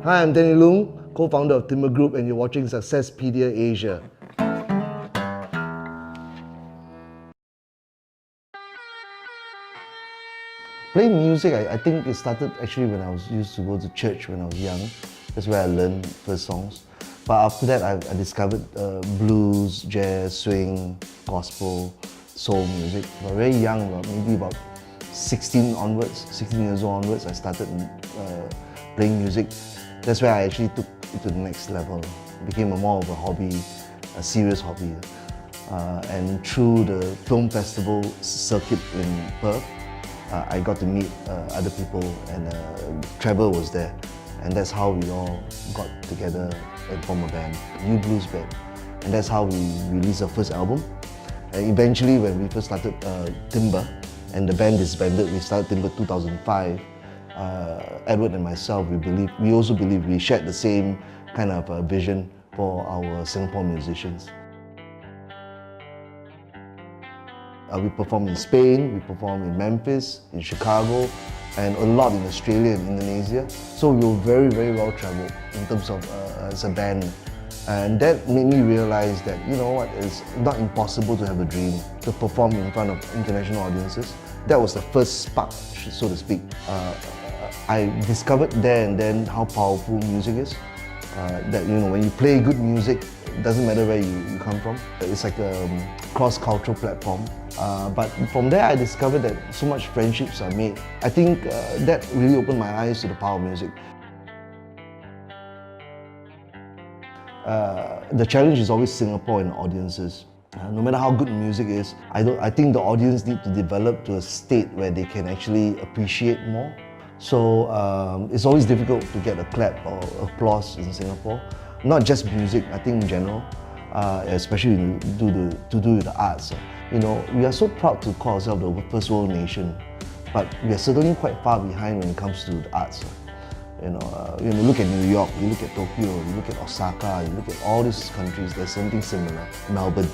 Hi, I'm Danny Loong, co-founder of Timbre Group, and you're watching Successpedia Asia. Playing music, I think it started actually when I used to go to church when I was young. That's where I learned first songs. But after that, I discovered blues, jazz, swing, gospel, soul music. But very young, maybe about 16 years old onwards, I started playing music. That's where I actually took it to the next level. It became more of a hobby, a serious hobby. And through the film festival circuit in Perth, I got to meet other people, and Trevor was there. And that's how we all got together and formed a band, Ublues band. And that's how we released our first album. And eventually, when we first started Timbre, and the band disbanded, we started Timbre 2005. Edward and myself, we also believe we shared the same kind of vision for our Singapore musicians. We performed in Spain, we performed in Memphis, in Chicago, and a lot in Australia and Indonesia. So we were very, very well traveled in terms of as a band. And that made me realize that, you know what, it's not impossible to have a dream, to perform in front of international audiences. That was the first spark, so to speak. I discovered there and then how powerful music is. That, you know, when you play good music, it doesn't matter where you come from. It's like a cross-cultural platform. But from there, I discovered that so much friendships are made. I think that really opened my eyes to the power of music. The challenge is always Singapore and audiences. No matter how good music is, I think the audience need to develop to a state where they can actually appreciate more. So it's always difficult to get a clap or applause in Singapore. Not just music, I think in general, especially to do with the arts. You know, we are so proud to call ourselves the first world nation, but we are certainly quite far behind when it comes to the arts. You know, look at New York, you look at Tokyo, you look at Osaka, you look at all these countries, there's something similar. Melbourne,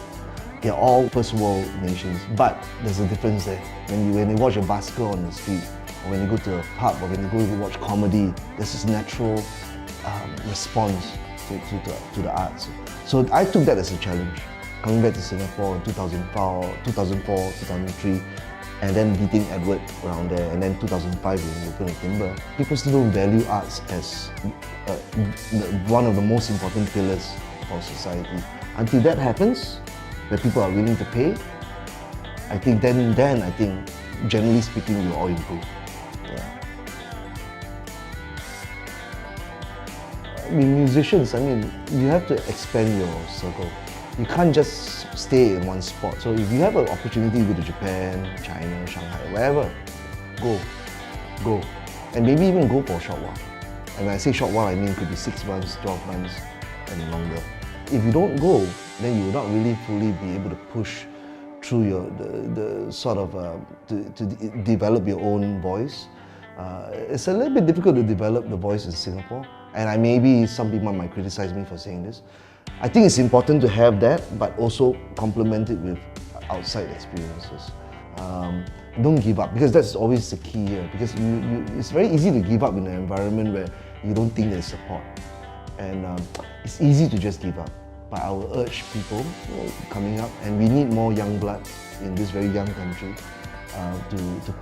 they're all first world nations, but there's a difference there. When you watch a busker on the street, or when you go to a pub, or when you go to watch comedy, there's this natural response to the arts. So I took that as a challenge. Coming back to Singapore in 2004, 2003, and then beating Edward around there, and then 2005 when we opened a Timbre. People still don't value arts as one of the most important pillars of our society. Until that happens, where people are willing to pay, I think then I think, generally speaking, we'll all improve. Yeah. I mean, musicians, you have to expand your circle. You can't just stay in one spot. So if you have an opportunity to go to Japan, China, Shanghai, wherever, go. And maybe even go for a short while. And when I say short while, I mean it could be 6 months, 12 months, and longer. If you don't go, then you will not really fully be able to push through the sort of, to develop your own voice. It's a little bit difficult to develop the voice in Singapore, and maybe some people might criticize me for saying this. I think it's important to have that, but also complement it with outside experiences. Don't give up, because that's always the key here. Because it's very easy to give up in an environment where you don't think there's support, and it's easy to just give up. But I will urge people coming up, and we need more young blood in this very young country to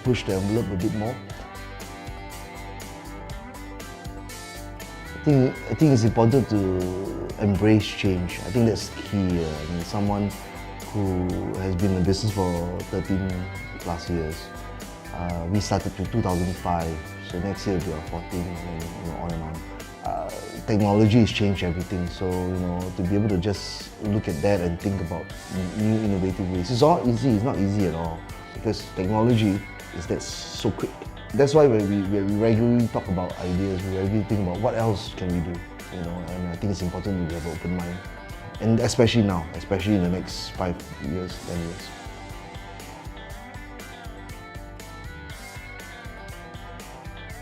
push the envelope a bit more. I think it's important to embrace change. I think that's key. Someone who has been in business for 13 plus years. We started in 2005, so next year will be our 14, and on and on. Technology has changed everything, so to be able to just look at that and think about new innovative ways. It's all easy. It's not easy at all, because technology is so quick. That's why when we regularly talk about ideas, we regularly think about what else can we do, and I think it's important to have an open mind. And especially now, especially in the next 5 years, 10 years.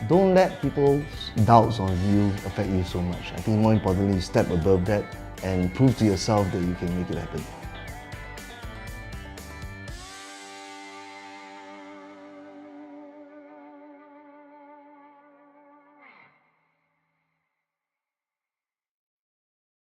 Don't let people's doubts on you affect you so much. I think more importantly, step above that and prove to yourself that you can make it happen.